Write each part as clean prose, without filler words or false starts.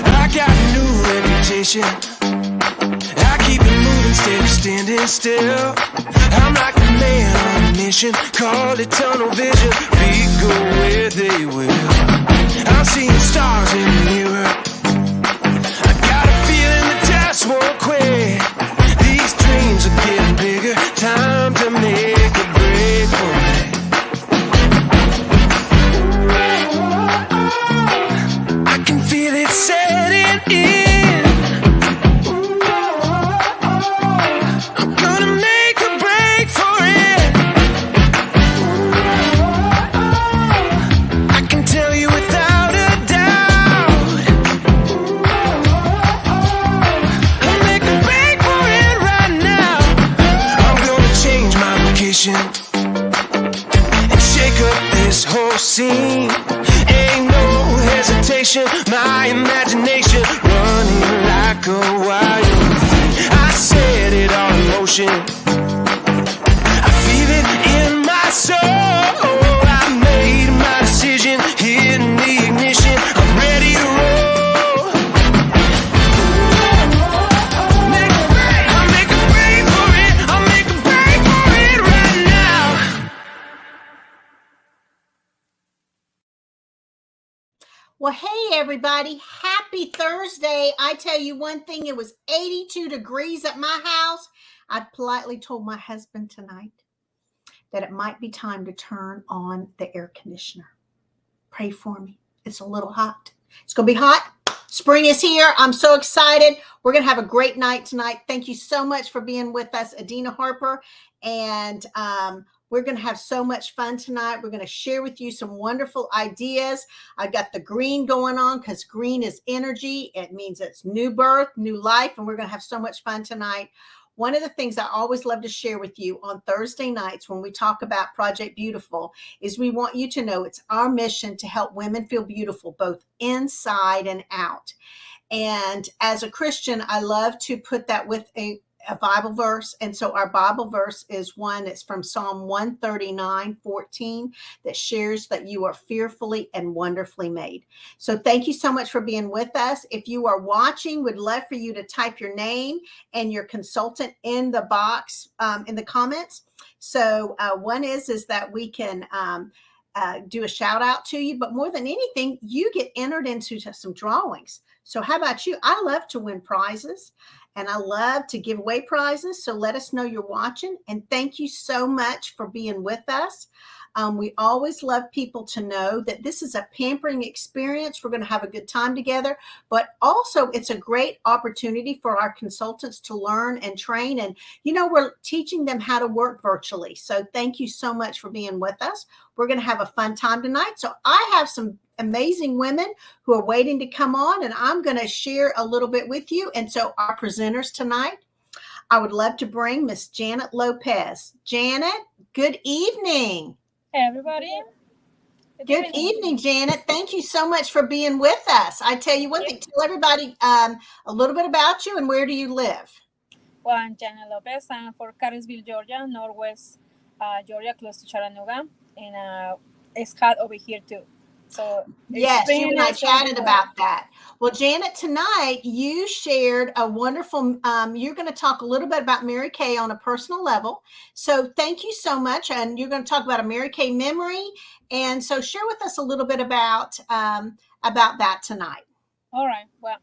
I got a new reputation. I keep it moving instead of standing still. I'm like a man on a mission. Call it tunnel vision. Feet go where they will. I'm seeing stars in the mirror. I got a feeling the just won't quit. These dreams are getting bigger. Time to make a break for it. I can feel it setting in. I'm gonna make a break for it. I can tell you without a doubt. I'll make a break for it right now. I'm gonna change my location and shake up this whole scene. Ain't no hesitation, my imagination running like a wild thing. I set it all in motion. I feel it in my soul. I made my decision, hitting the ignition. I'm ready to roll. I'll make a break for it. I'll make a break for it right now. Well, hey, everybody. Happy Thursday. I tell you one thing, it was 82 degrees at my house. I politely told my husband tonight that it might be time to turn on the air conditioner. Pray for me. It's a little hot. It's going to be hot. Spring is here. I'm so excited. We're going to have a great night tonight. Thank you so much for being with us, Adina Harper. And we're going to have so much fun tonight. We're going to share with you some wonderful ideas. I got the green going on because green is energy. It means it's new birth, new life, and we're going to have so much fun tonight. One of the things I always love to share with you on Thursday nights when we talk about Project Beautiful is we want you to know it's our mission to help women feel beautiful both inside and out. And as a Christian, I love to put that with a Bible verse. And so our Bible verse is one that's from Psalm 139:14 that shares that you are fearfully and wonderfully made. So thank you so much for being with us. If you are watching, we'd love for you to type your name and your consultant in the box in the comments. So one is that we can do a shout out to you, but more than anything, you get entered into some drawings. So how about you? I love to win prizes and I love to give away prizes. So let us know you're watching, and thank you so much for being with us. We always love people to know that this is a pampering experience. We're going to have a good time together, but also it's a great opportunity for our consultants to learn and train. And, you know, we're teaching them how to work virtually. So thank you so much for being with us. We're going to have a fun time tonight. So I have some amazing women who are waiting to come on, and I'm going to share a little bit with you. And so our presenters tonight, I would love to bring Miss Janet Lopez. Janet, good evening. Hey, everybody. Good evening, Janet. Thank you so much for being with us. I tell you one thing, tell everybody a little bit about you and where do you live? Well, I'm Janet Lopez. I'm from Cartersville, Georgia, Northwest Georgia, close to Chattanooga. And it's hot over here, too. So yes, you and I chatted about that. Well, Janet, tonight you shared a wonderful, you're going to talk a little bit about Mary Kay on a personal level. So thank you so much. And you're going to talk about a Mary Kay memory. And so share with us a little bit about that tonight. All right. Well,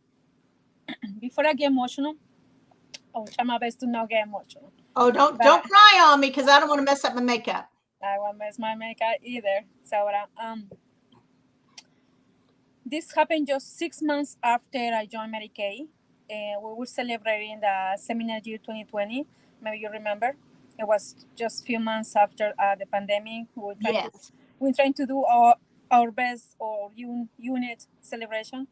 before I get emotional, I'll try my best to not get emotional. Oh, don't cry on me because I don't want to mess up my makeup. I won't mess my makeup either. So this happened just 6 months after I joined Mary Kay. We were celebrating the Seminar Year 2020. Maybe you remember. It was just a few months after the pandemic. We're trying to do our best or unit celebration.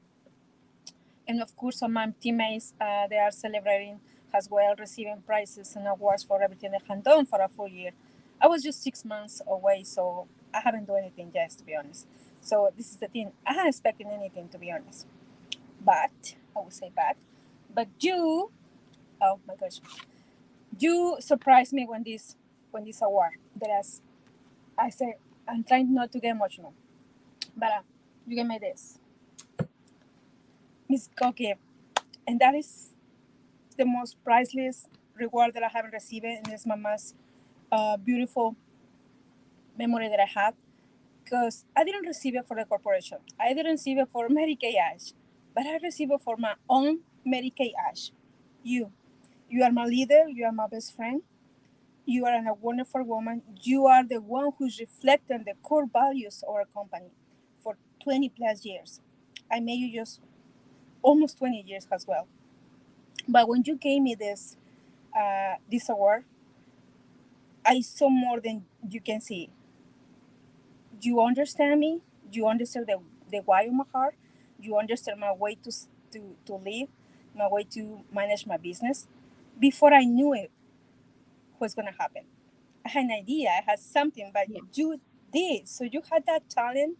And of course, some of my teammates, they are celebrating as well, receiving prizes and awards for everything they have done for a full year. I was just 6 months away, so I haven't done anything yet, to be honest. So this is the thing. I hadn't expected anything, to be honest. But, I would say but you, oh my gosh, you surprised me when this award, I said, I'm trying not to get emotional. But You gave me this, Miss Goki, and that is the most priceless reward that I haven't received, and it's Mama's beautiful memory that I have, because I didn't receive it for the corporation. I didn't receive it for Mary Kay Ash, but I received it for my own Mary Kay Ash. You. You are my leader. You are my best friend. You are a wonderful woman. You are the one who's reflecting the core values of our company for 20 plus years. I made you just almost 20 years as well. But when you gave me this award, I saw more than you can see. You understand me. You understand the why of my heart. You understand my way to live, my way to manage my business. Before I knew it, what's going to happen. I had an idea, I had something, but Yeah. you did. So you had that talent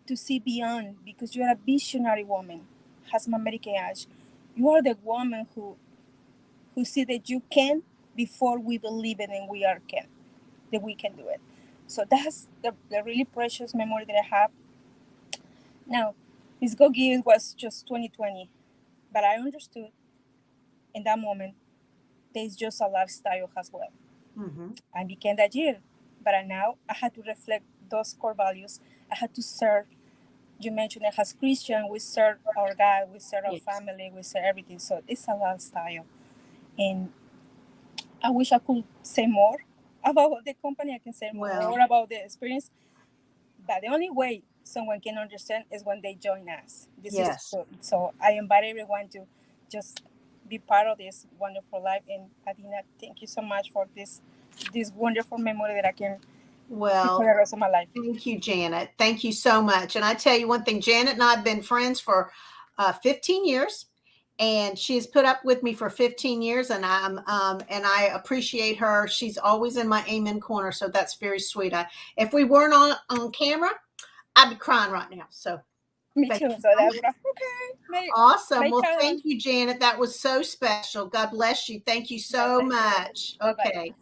to see beyond, because you are a visionary woman, has my Mary Kay Ash. You are the woman who see that you can before we believe it and that we can do it. So that's the really precious memory that I have. Now, Miss Gogi was just 2020, but I understood in that moment there's just a lifestyle as well. Mm-hmm. I became that year, but now I had to reflect those core values. I had to serve. You mentioned that as Christian, we serve our God, we serve our Yes. family, we serve everything. So it's a lifestyle. And I wish I could say more about the company. I can say Well, more about the experience. But the only way someone can understand is when they join us. yes. So I invite everyone to just be part of this wonderful life. And Adina, thank you so much for this wonderful memory that I can keep Well, for the rest of my life. thank you, Janet. Thank you so much. And I tell you one thing, Janet and I have been friends for 15 years, and she has put up with me for 15 years, and I appreciate her. She's always in my amen corner, so that's very sweet. If we weren't on camera, I'd be crying right now. So Me thank too. you So so that's much. okay. Awesome. Make Well, time. thank you, Janet. That was so special. God bless you. Thank you so much. Bye-bye. Okay.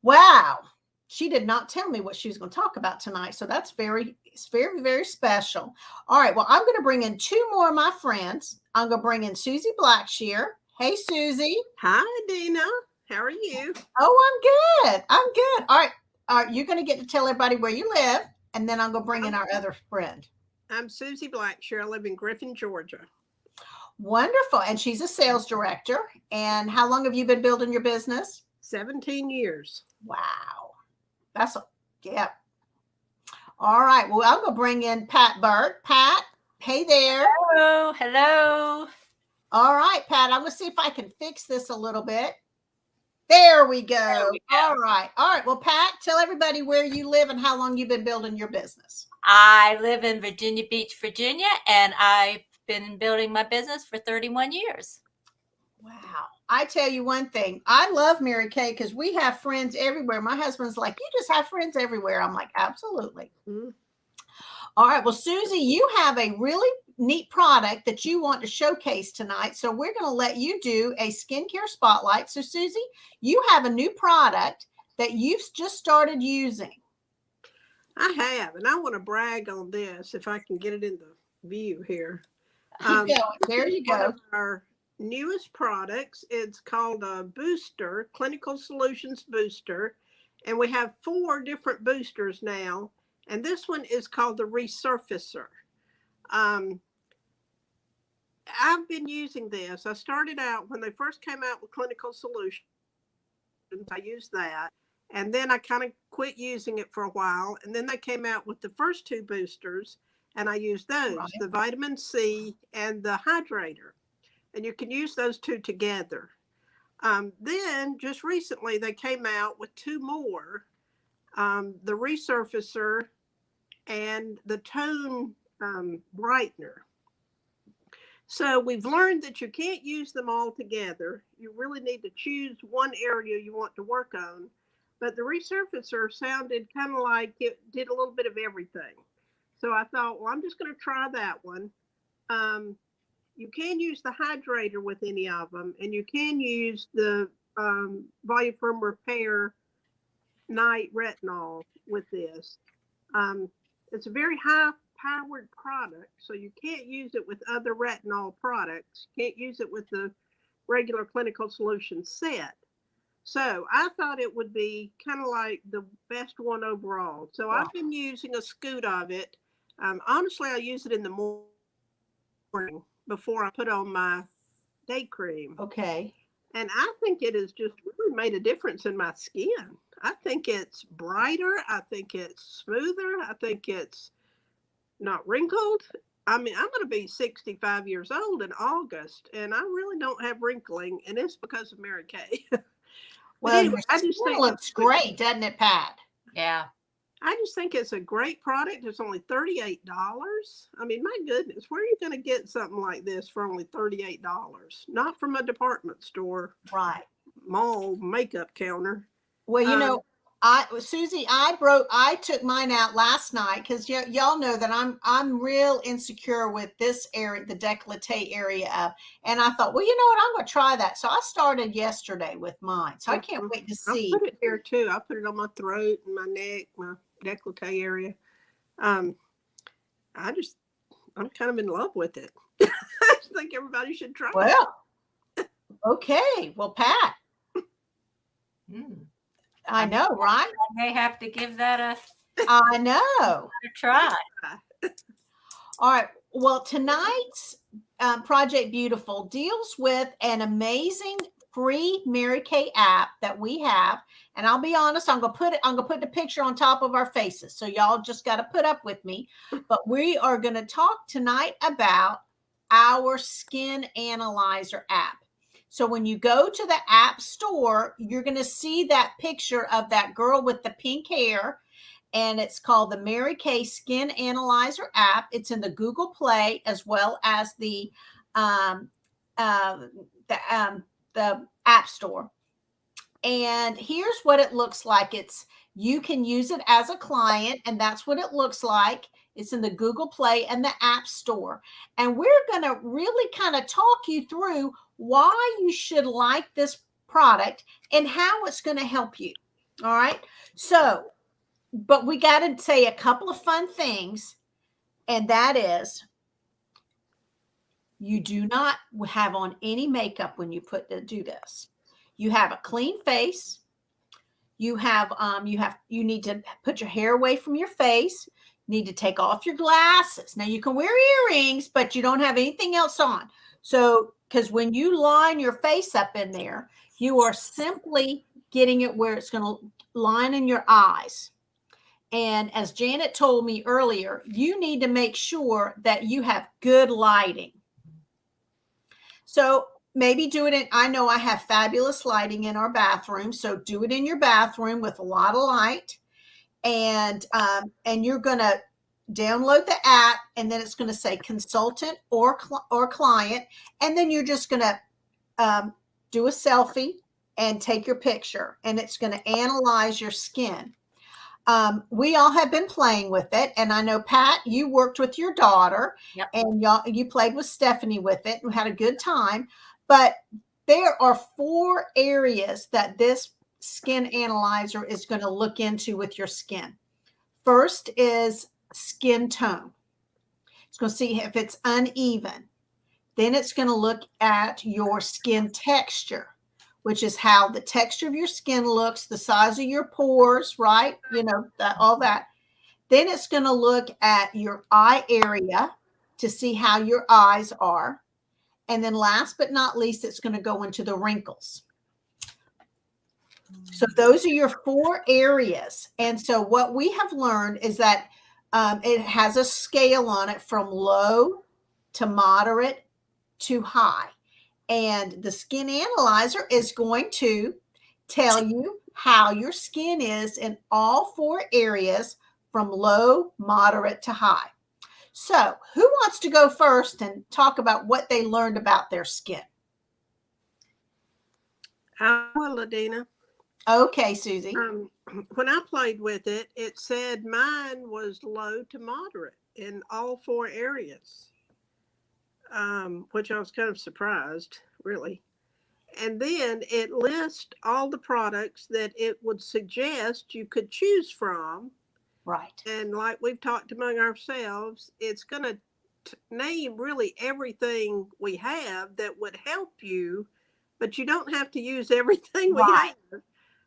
Wow. She did not tell me what she was going to talk about tonight. So it's very, very special. All right. Well, I'm going to bring in two more of my friends. I'm going to bring in Susie Blackshear. Hey, Susie. Hi, Dina. How are you? Oh, I'm good. I'm good. All right. You're going to get to tell everybody where you live, and then I'm going to bring in our other friend. I'm Susie Blackshear. I live in Griffin, Georgia. Wonderful. And she's a sales director. And how long have you been building your business? 17 years. Wow. Yeah. All right. Well, I'm going to bring in Pat Burt. Pat, hey there. Hello. Hello. All right, Pat, I'm going to see if I can fix this a little bit. There we go. All right. All right. Well, Pat, tell everybody where you live and how long you've been building your business. I live in Virginia Beach, Virginia, and I've been building my business for 31 years. Wow. I tell you one thing. I love Mary Kay because we have friends everywhere. My husband's like, you just have friends everywhere. I'm like, absolutely. Mm-hmm. All right. Well, Susie, you have a really neat product that you want to showcase tonight. So we're going to let you do a skincare spotlight. So Susie, you have a new product that you've just started using. I have, and I want to brag on this if I can get it in the view here. Keep going. There you go. One of our newest products. It's called a booster, Clinical Solutions Booster. And we have 4 different boosters now. And this one is called the Resurfacer. I've been using this. I started out when they first came out with Clinical Solutions. I used that. And then I kind of quit using it for a while. And then they came out with the first 2 boosters. And I used those, Right. the vitamin C and the hydrator. And you can use those 2 together. Then just recently they came out with 2 more, the Resurfacer and the Tone Brightener. So we've learned that you can't use them all together. You really need to choose one area you want to work on. But the Resurfacer sounded kind of like it did a little bit of everything. So I thought, well, I'm just going to try that one. You can use the hydrator with any of them, and you can use the Voluform Repair Night Retinol with this. It's a very high powered product, so you can't use it with other retinol products. You can't use it with the regular clinical solution set. So I thought it would be kind of like the best one overall. So Wow. I've been using a scoot of it. Honestly, I use it in the morning before I put on my day cream. Okay. And I think it has just really made a difference in my skin. I think it's brighter. I think it's smoother. I think it's not wrinkled. I mean, I'm going to be 65 years old in August, and I really don't have wrinkling, and it's because of Mary Kay. Well, anyway, your I just skin think looks great, doesn't it, Pat? Yeah. I just think it's a great product. It's only $38. I mean, my goodness, where are you going to get something like this for only $38? Not from a department store, Right. mall makeup counter. Well, you know, Susie, I took mine out last night because y'all know that I'm real insecure with this area, the décolleté area, and I thought, well, you know what, I'm going to try that. So I started yesterday with mine. So I can't wait to I'll see. put it here too. I put it on my throat and my neck, my décolleté area. I'm kind of in love with it. I just think everybody should try it. Well, okay. Well, Pat, Mm. I know, right? I may have to give that I know. a try. All right. Well, tonight's Project Beautiful deals with an amazing free Mary Kay app that we have. And I'll be honest, I'm gonna put the picture on top of our faces. So y'all just got to put up with me. But we are going to talk tonight about our Skin Analyzer app. So when you go to the app store, you're going to see that picture of that girl with the pink hair. And it's called the Mary Kay Skin Analyzer app. It's in the Google Play as well as the App Store. And here's what it looks like. You can use it as a client, and that's what it looks like. It's in the Google Play and the App Store. And we're going to really kind of talk you through why you should like this product and how it's going to help you. All right. So, but we got to say a couple of fun things, and that is you do not have on any makeup when you do this. You have a clean face. You need to put your hair away from your face. You need to take off your glasses. Now you can wear earrings, but you don't have anything else on. So, because when you line your face up in there, you are simply getting it where it's going to line in your eyes. And as Janet told me earlier, you need to make sure that you have good lighting. So maybe do it I know I have fabulous lighting in our bathroom. So do it in your bathroom with a lot of light. And you're going to download the app, and then it's going to say consultant or client. And then you're just going to do a selfie and take your picture, and it's going to analyze your skin. We all have been playing with it. And I know, Pat, you worked with your daughter. Yep. And you played with Stephanie with it and had a good time. But there are 4 areas that this skin analyzer is going to look into with your skin. First is skin tone. It's going to see if it's uneven. Then it's going to look at your skin texture, which is how the texture of your skin looks, the size of your pores, right? You know, all that. Then it's going to look at your eye area to see how your eyes are. And then last but not least, it's going to go into the wrinkles. So those are your 4 areas. And so what we have learned is that it has a scale on it from low to moderate to high. And the skin analyzer is going to tell you how your skin is in all 4 areas from low, moderate to high. So who wants to go first and talk about what they learned about their skin? I will, Adina. Okay, Susie. When I played with it, it said mine was low to moderate in all 4 areas, which I was kind of surprised, really. And then it lists all the products that it would suggest you could choose from Right. And like we've talked among ourselves, it's going to name really everything we have that would help you, but you don't have to use everything we Right. have.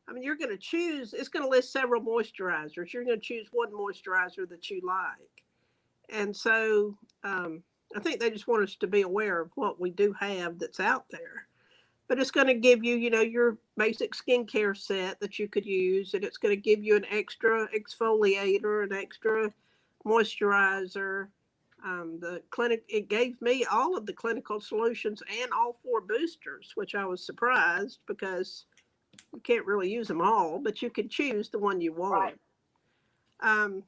I mean, you're going to choose, it's going to list several moisturizers. You're going to choose one moisturizer that you like. And so I think they just want us to be aware of what we do have that's out there. But it's going to give you, your basic skincare set that you could use, and it's going to give you an extra exfoliator, an extra moisturizer. It gave me all of the clinical solutions and all 4 boosters, which I was surprised because you can't really use them all, but you can choose the one you want. Right.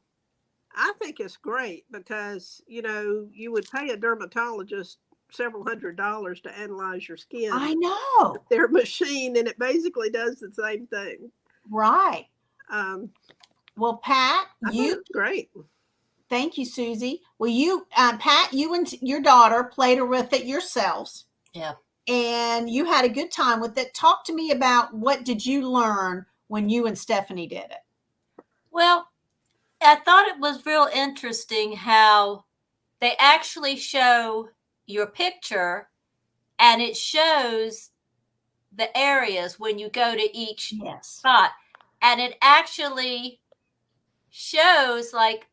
I think it's great because, you would pay a dermatologist several $100s to analyze your skin. I know. Their machine, and it basically does the same thing. Right. Well, Pat, I thought it was great. Thank you, Susie. Well, Pat, you and your daughter played with it yourselves. Yeah. And you had a good time with it. Talk to me about what did you learn when you and Stephanie did it? Well, I thought it was real interesting how they actually show your picture and it shows the areas when you go to each spot. And it actually shows like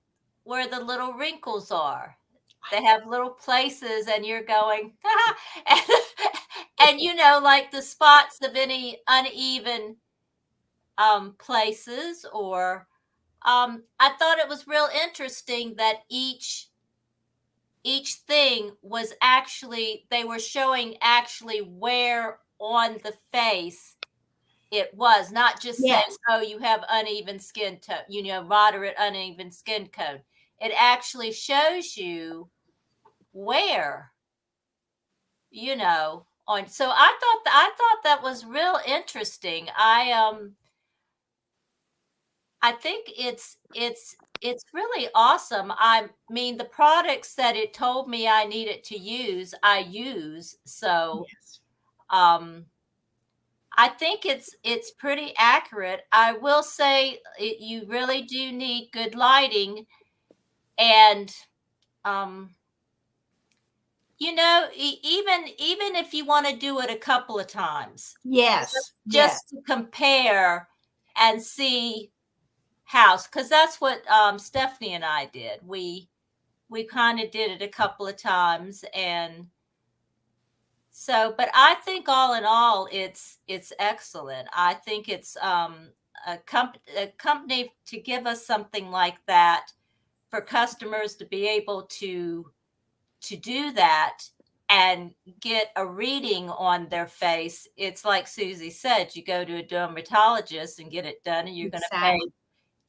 where the little wrinkles are. They have little places and you're going, and like the spots of any uneven places or I thought it was real interesting that each thing was actually, they were showing actually where on the face it was, not just saying, oh, you have uneven skin tone, moderate uneven skin tone. It actually shows you where, on. So I thought that was real interesting. I think it's really awesome. I mean, the products that it told me I needed to use, I use. So, I think it's pretty accurate. I will say you really do need good lighting, and even if you want to do it a couple of times, just to compare and see house, because that's what Stephanie and I did. We kind of did it a couple of times, and so, but I think all in all, it's excellent. I think it's a company to give us something like that for customers to be able to do that and get a reading on their face. It's like Susie said, you go to a dermatologist and get it done, and you're going to pay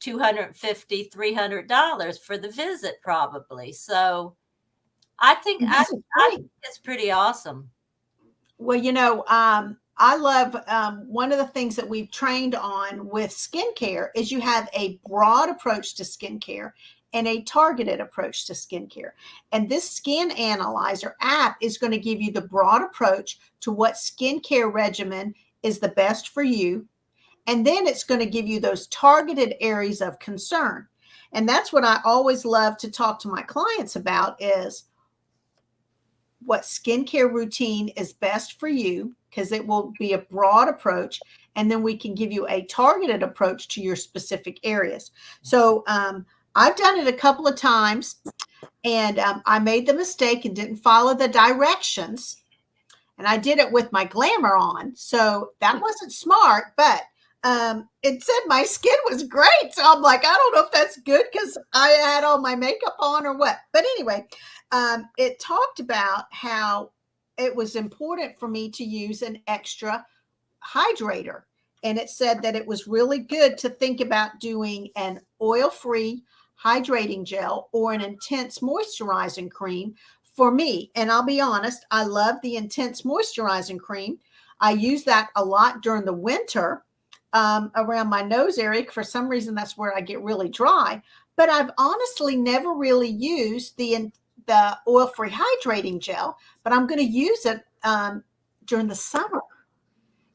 $250, $300 for the visit probably. So I think it's pretty awesome. Well, I love one of the things that we've trained on with skincare is you have a broad approach to skincare and a targeted approach to skincare. And this Skin Analyzer app is going to give you the broad approach to what skincare regimen is the best for you. And then it's going to give you those targeted areas of concern. And that's what I always love to talk to my clients about is what skincare routine is best for you, because it will be a broad approach. And then we can give you a targeted approach to your specific areas. So I've done it a couple of times, and I made the mistake and didn't follow the directions. And I did it with my Glamour on. So that wasn't smart, but it said my skin was great. So I'm like, I don't know if that's good because I had all my makeup on or what. But anyway, it talked about how it was important for me to use an extra hydrator. And it said that it was really good to think about doing an oil-free hydrating gel or an intense moisturizing cream for me. And I'll be honest, I love the intense moisturizing cream. I use that a lot during the winter around my nose area. For some reason, that's where I get really dry. But I've honestly never really used the oil-free hydrating gel, but I'm going to use it during the summer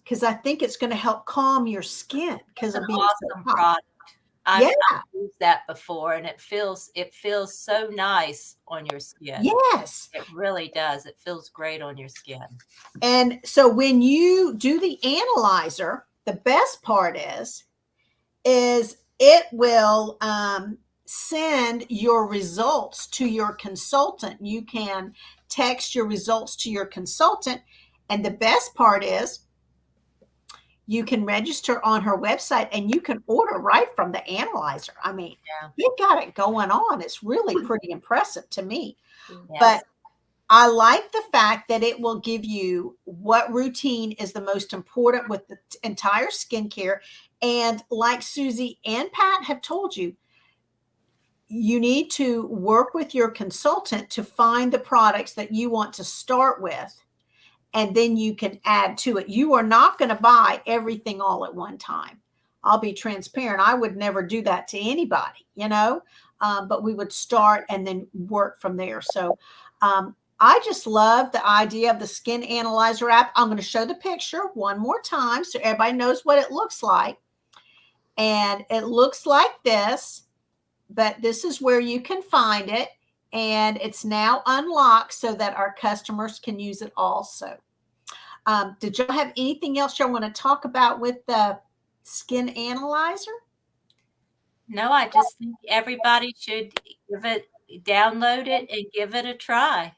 because I think it's going to help calm your skin because of being awesome so hot. product. I've used that before, and it feels so nice on your skin. Yes. It really does. It feels great on your skin. And so when you do the analyzer, the best part is it will send your results to your consultant. You can text your results to your consultant. And the best part is you can register on her website and you can order right from the analyzer. I mean, you got it going on. It's really pretty impressive to me. Yes. But I like the fact that it will give you what routine is the most important with the entire skincare. And like Susie and Pat have told you, you need to work with your consultant to find the products that you want to start with, and then you can add to it. You are not going to buy everything all at one time. I'll be transparent. I would never do that to anybody, but we would start and then work from there. So I just love the idea of the Skin Analyzer app. I'm going to show the picture one more time so everybody knows what it looks like. And it looks like this, but this is where you can find it. And it's now unlocked so that our customers can use it also. Did y'all have anything else y'all want to talk about with the Skin Analyzer? No, I just think everybody should download it and give it a try.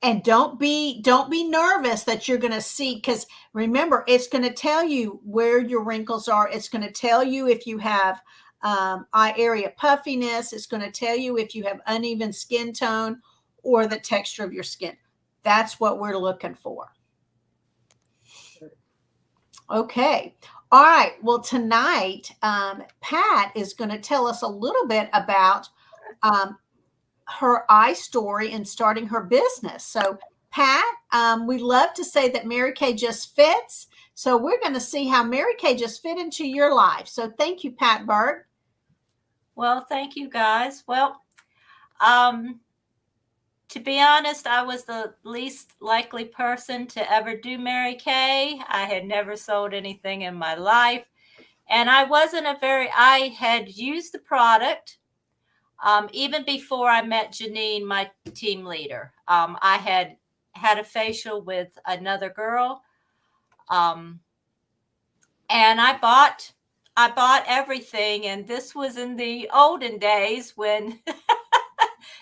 And don't be nervous that you're going to see, because remember, it's going to tell you where your wrinkles are. It's going to tell you if you have eye area puffiness. It's going to tell you if you have uneven skin tone or the texture of your skin. That's what we're looking for. Okay. All right. Well, tonight, Pat is going to tell us a little bit about her eye story and starting her business. So, Pat, we love to say that Mary Kay just fits. So we're going to see how Mary Kay just fit into your life. So thank you, Pat Bird. Well, thank you, guys. Well, to be honest, I was the least likely person to ever do Mary Kay. I had never sold anything in my life. And I had used the product even before I met Janine, my team leader. I had a facial with another girl. And I bought everything. And this was in the olden days when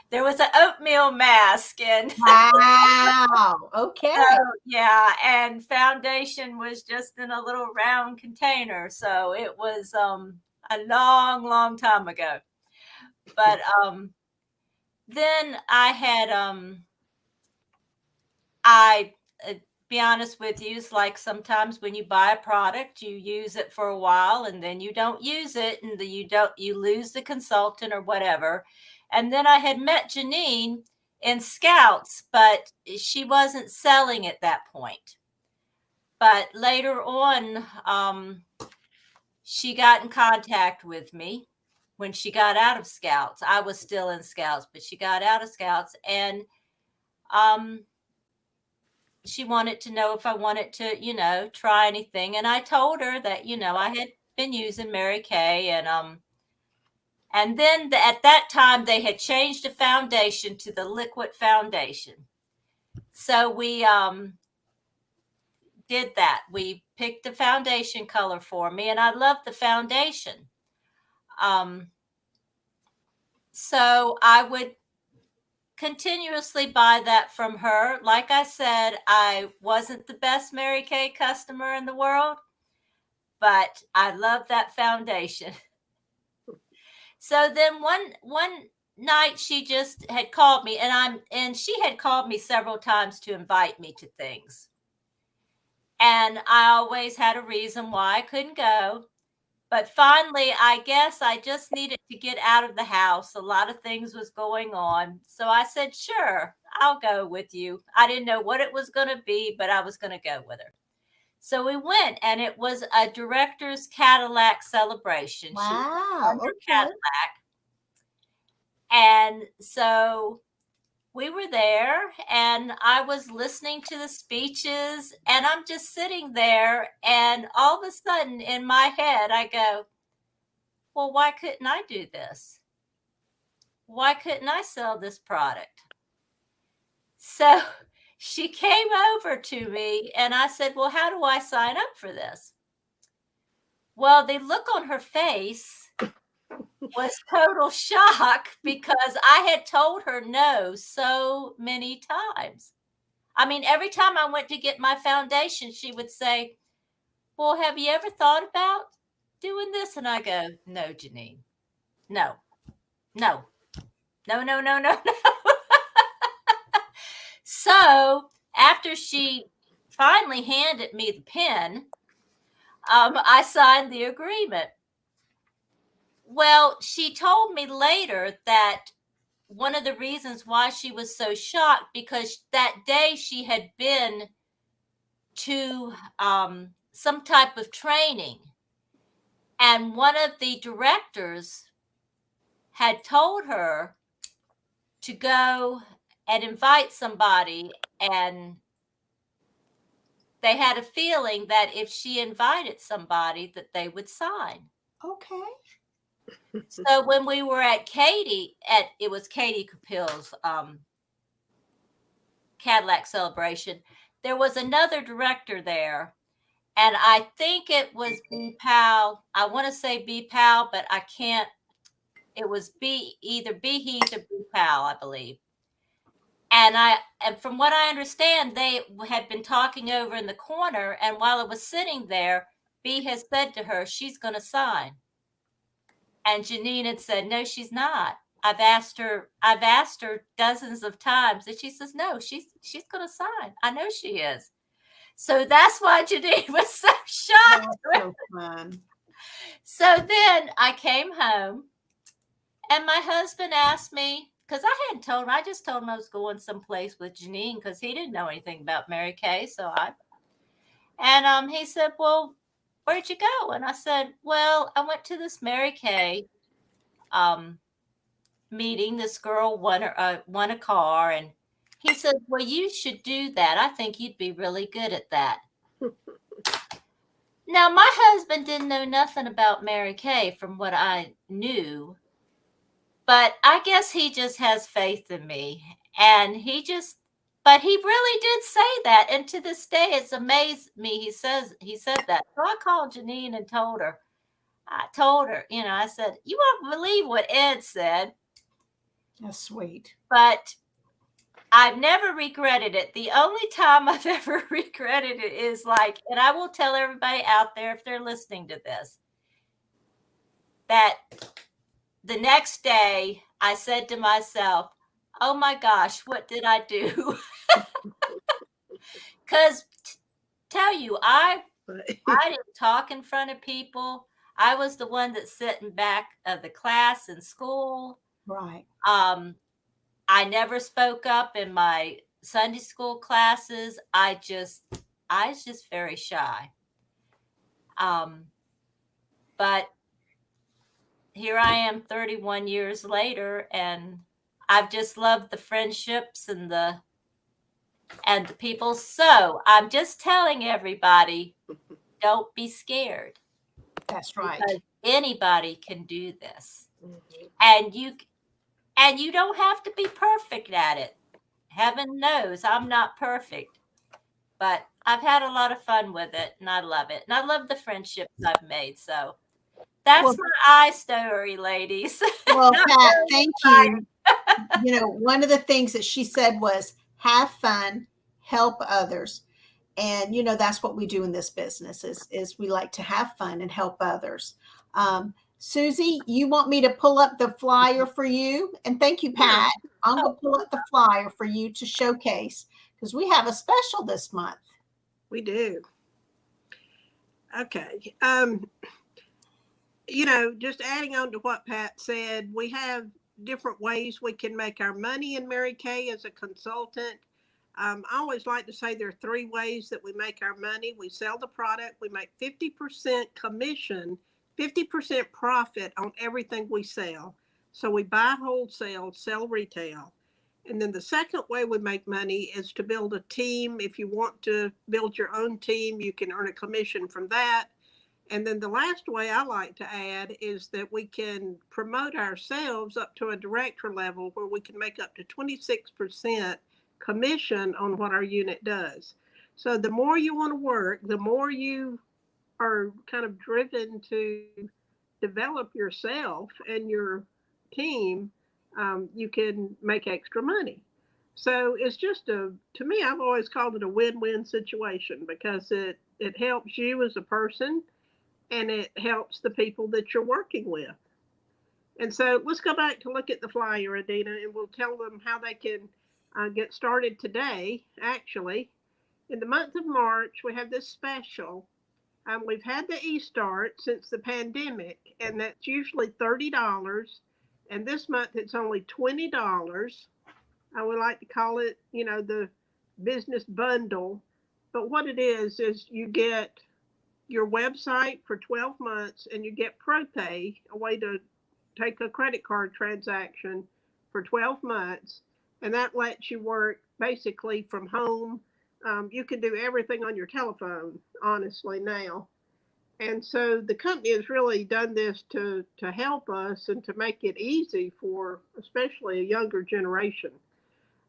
there was an oatmeal mask, and wow. Okay. So, yeah, and foundation was just in a little round container. So it was a long, long time ago. But then I had be honest with you, it's like sometimes when you buy a product, you use it for a while and then you don't use it, and you lose the consultant or whatever. And then I had met Janine in Scouts, but she wasn't selling at that point. But later on, she got in contact with me when she got out of Scouts. I was still in Scouts, but she got out of Scouts, and she wanted to know if I wanted to, try anything. And I told her that, I had been using Mary Kay, and then at that time, they had changed the foundation to the liquid foundation. So we did that. We picked the foundation color for me, and I love the foundation. So I would continuously buy that from her. Like I said, I wasn't the best Mary Kay customer in the world, but I love that foundation. So then one night she just had called me, and she had called me several times to invite me to things. And I always had a reason why I couldn't go. But finally, I guess I just needed to get out of the house. A lot of things was going on. So I said, sure, I'll go with you. I didn't know what it was going to be, but I was going to go with her. So we went, and it was a director's Cadillac celebration. Wow. She was under Cadillac. And so we were there, and I was listening to the speeches, and I'm just sitting there, and all of a sudden in my head, I go, well, why couldn't I do this? Why couldn't I sell this product? So she came over to me and I said, well, how do I sign up for this? Well, the look on her face was total shock because I had told her no so many times. I mean, every time I went to get my foundation, she would say, well, have you ever thought about doing this? And I go, no, Janine, no, no, no, no, no, no, no. So after she finally handed me the pen, I signed the agreement. Well, she told me later that one of the reasons why she was so shocked, because that day she had been to some type of training, and one of the directors had told her to go and invite somebody, and they had a feeling that if she invited somebody that they would sign. Okay. So when we were at it was Katie Capil's Cadillac celebration, there was another director there, and I think it was B. Powell. I want to say B. Powell, but I can't. It was either B. Heath or B. Powell, I believe. And from what I understand, they had been talking over in the corner, and while I was sitting there, B has said to her, she's going to sign. And Janine had said, no, she's not. I've asked her dozens of times, and she says, no, she's going to sign. I know she is. So that's why Janine was so shocked. That's so fun. So then I came home, and my husband asked me, because I hadn't told him, I just told him I was going someplace with Janine because he didn't know anything about Mary Kay. And he said, well, where'd you go? And I said, well, I went to this Mary Kay meeting. This girl won a car, and he said, well, you should do that. I think you'd be really good at that. Now, my husband didn't know nothing about Mary Kay from what I knew, but I guess he just has faith in me. And but he really did say that. And to this day, it's amazed me. He said that. So I called Janine and told her, I said, you won't believe what Ed said. That's sweet. But I've never regretted it. The only time I've ever regretted it is and I will tell everybody out there if they're listening to this, that the next day I said to myself, oh my gosh, what did I do? Because tell you, I didn't talk in front of people. I was the one that's sitting back of the class in school. Right. I never spoke up in my Sunday school classes. I was just very shy. But here I am 31 years later, and I've just loved the friendships and the people. So I'm just telling everybody, don't be scared. That's right. Because anybody can do this. Mm-hmm. And you don't have to be perfect at it. Heaven knows I'm not perfect, but I've had a lot of fun with it, and I love it. And I love the friendships I've made. So that's my story, ladies. Well, Pat, thank you. One of the things that she said was have fun, help others. And, that's what we do in this business is we like to have fun and help others. Susie, you want me to pull up the flyer for you? And thank you, Pat. I'm going to pull up the flyer for you to showcase because we have a special this month. We do. Okay. Just adding on to what Pat said, we have different ways we can make our money in Mary Kay as a consultant. I always like to say there are 3 ways that we make our money. We sell the product. We make 50% commission, 50% profit on everything we sell. So we buy wholesale, sell retail. And then the second way we make money is to build a team. If you want to build your own team, you can earn a commission from that. And then the last way I like to add is that we can promote ourselves up to a director level where we can make up to 26% commission on what our unit does. So the more you want to work, the more you are kind of driven to develop yourself and your team, you can make extra money. So it's just to me, I've always called it a win-win situation because it helps you as a person and it helps the people that you're working with. And so let's go back to look at the flyer, Adina, and we'll tell them how they can get started today. Actually, in the month of March, we have this special. We've had the e-start since the pandemic, and that's usually $30. And this month it's only $20. I would like to call it, the business bundle. But what it is you get your website for 12 months and you get ProPay, a way to take a credit card transaction for 12 months. And that lets you work basically from home. You can do everything on your telephone, honestly, now. And so the company has really done this to help us and to make it easy for especially a younger generation.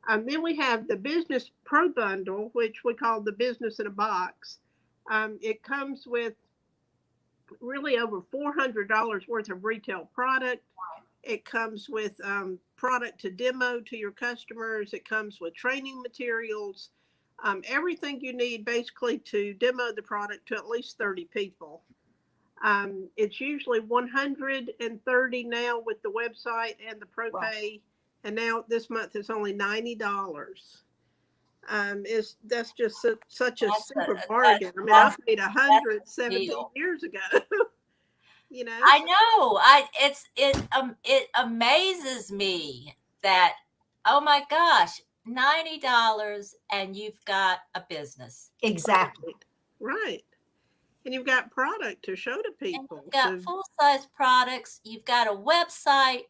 Then we have the Business Pro Bundle, which we call the Business in a Box. It comes with really over $400 worth of retail product. It comes with product to demo to your customers. It comes with training materials, everything you need basically to demo the product to at least 30 people. It's usually $130 now with the website and the ProPay. Wow. And now this month it's only $90. That's just such a super bargain. I mean, I paid $100 17 years ago. I know. It amazes me that, oh my gosh, $90 and you've got a business. Exactly. Right. And you've got product to show to people. And you've got full-size products. You've got a website.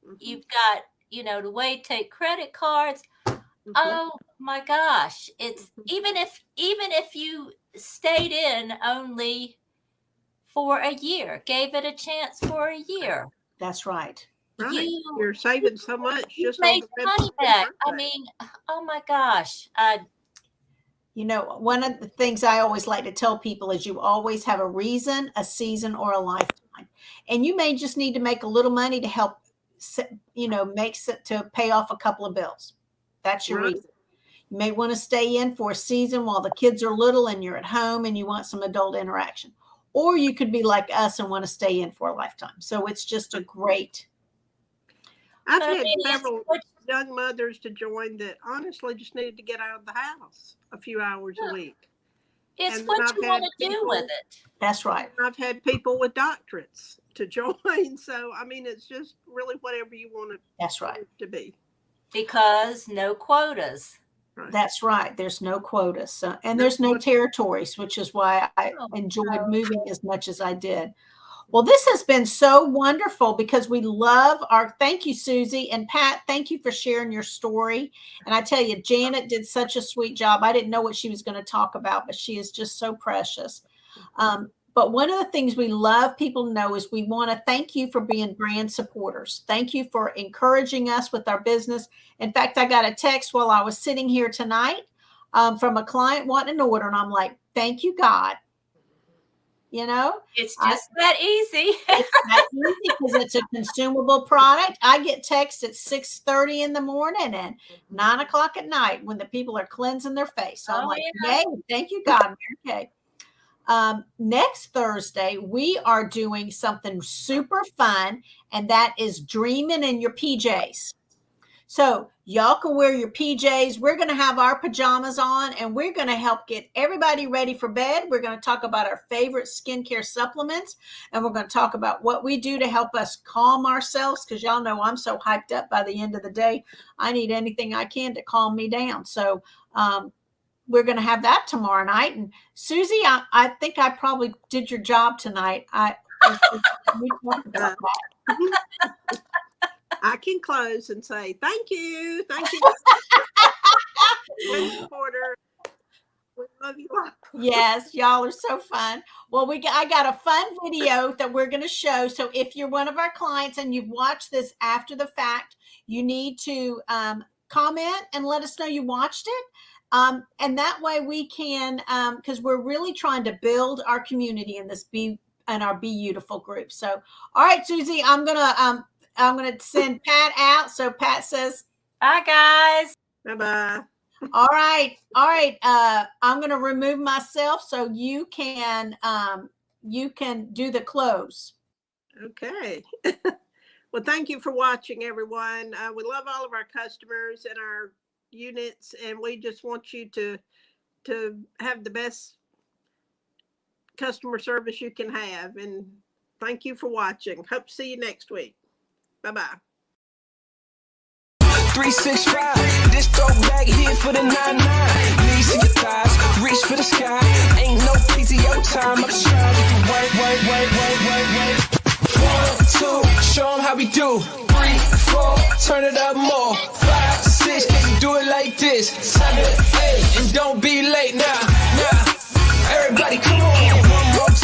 Mm-hmm. You've got, the way to take credit cards. Mm-hmm. Oh my gosh. It's even if you stayed in only for a year, gave it a chance for a year. That's right. Right. You're saving so much. Just make money back. I mean, oh my gosh. One of the things I always like to tell people is you always have a reason, a season, or a lifetime. And you may just need to make a little money to help, to pay off a couple of bills. That's your reason. You may want to stay in for a season while the kids are little and you're at home and you want some adult interaction. Or you could be like us and want to stay in for a lifetime. So it's just a great. I've had several young mothers to join that honestly just needed to get out of the house a few hours a week. It's what you want to do with it. That's right. I've had people with doctorates to join. So, I mean, it's just really whatever you want it That's right. to be. Because no quotas. Right. That's right. There's no quotas. And there's no territories, which is why I enjoyed moving as much as I did. Well, this has been so wonderful because we love thank you, Susie, and Pat, thank you for sharing your story. And I tell you, Janet did such a sweet job. I didn't know what she was going to talk about, but she is just so precious. But one of the things we love people to know is we want to thank you for being brand supporters. Thank you for encouraging us with our business. In fact, I got a text while I was sitting here tonight from a client wanting an order. And I'm like, thank you, God. It's just that easy. It's that easy because it's a consumable product. I get texts at 6:30 in the morning and 9 o'clock at night when the people are cleansing their face. So I'm like, yay, thank you, God. Okay. Next Thursday, we are doing something super fun, and that is dreaming in your PJs. So y'all can wear your PJs. We're going to have our pajamas on, and we're going to help get everybody ready for bed. We're going to talk about our favorite skincare supplements, and we're going to talk about what we do to help us calm ourselves, because y'all know I'm so hyped up by the end of the day. I need anything I can to calm me down. So we're going to have that tomorrow night. And Susie, I think I probably did your job tonight. We talked about that. I can close and say, thank you. Thank you. Supporter. We love you all. Yes, y'all are so fun. Well, I got a fun video that we're going to show. So if you're one of our clients and you've watched this after the fact, you need to comment and let us know you watched it. And that way we can, because we're really trying to build our community in this our Be Beautiful group. So, all right, Susie, I'm gonna send Pat out. So Pat says, "Bye, guys." Bye-bye. All right. I'm going to remove myself so you can do the close. Okay. Well, thank you for watching, everyone. We love all of our customers and our units, and we just want you to have the best customer service you can have. And thank you for watching. Hope to see you next week. Bye-bye. 365, this throwback here for the 99. Knees to your thighs, reach for the sky. Ain't no PTO time, I'm just trying to work. 1, 2, show them how we do. 3, 4, turn it up more. 5, 6, can you do it like this? 7, 8, and don't be late now. Everybody come on, one more